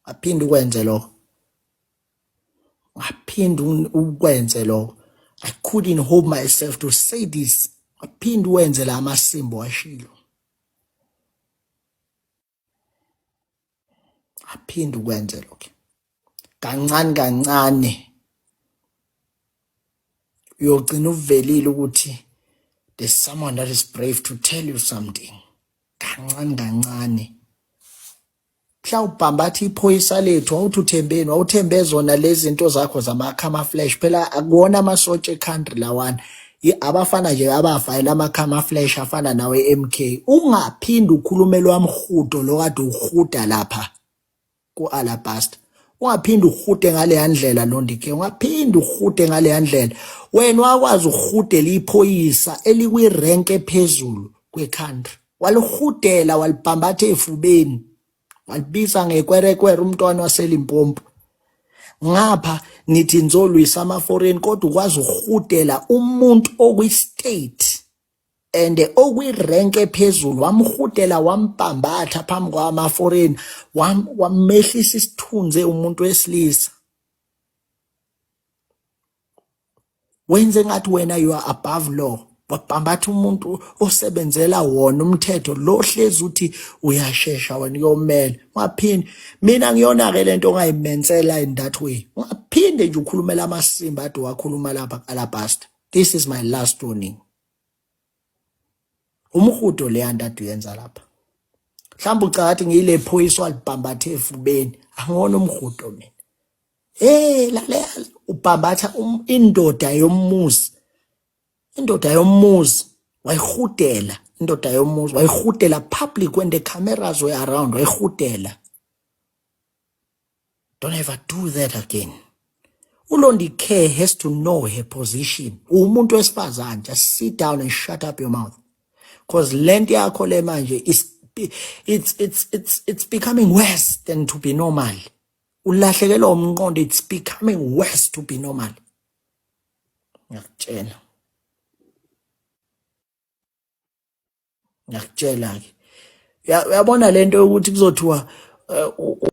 Aphinde ukwenze lokho. Aphinde ukwenze lokho. I couldn't hold myself to say this. Aphinde ukwenze la masimbo washilo. Aphinde ukwenze lokho. Kancane kancane uyogcina uvelile ukuthi there's someone that is brave to tell you something. Kancane kancane. Mhlawubhambathi iphoyisa lethu awuthi uthembeni wawuthembe zona lezi zinto zakho zama-camouflage phela akuwona amasotsha e-country lawana abafana nje abafayela ama-camouflage afana nawe MK. Ungaphindi ukhulumele wamhudo lo kade uhuda lapha ku-Alabaster. Ungaphindi uhude ngale ndlela Londike, ungaphindi uhude ngale ndlela. Wena wakwazi uhudela iphoyisa elikwi-rank ephezulu kwe-country, walihudela walibhambatha efubeni, walibisa ngekwerekwere umntwana waseLimpopo. Ngapha nithi nizolwisa ama-foreign kodwa ukwazi uhudela umuntu okwi-state and okwi-rank ephezulu, wamhudela wambhambatha phambi kwama-foreign, wamehlisa isithunzi umuntu wesilisa. Wenze ngathi wena you are above law, wabhambatha umuntu osebenzela wona umthetho lo hlezi uthi uyashesha wena uyomela. Ungaphinde mina ngiyona-ke lento ongayimensela in that way. Ungaphinde nje ukhulumela amasimba ade wakhuluma lapha ku-Alabaster. This is my last warning. Umhudo leya nto ade uyenza lapha, mhlawumbe ucathi ngiyile phoyisa walibhambatha efubeni, angona umhudo mina. Lalela ubhambatha indoda yomuzi, indoda yomuzi wayihudela, indoda yomuzi wayihudela public when the cameras were around, wayihudela. Don't ever do that again. Ulondike has to know her position. Umuntu wesifazane, just sit down and shut up your mouth, because lento yakho le manje it's becoming worse than to be normal. Ulahlekelwa umqondo, it's becoming worse to be normal. Ngiyakutshela. Ngiyakutshela ke. Uyabona lento ukuthi kuzothiwa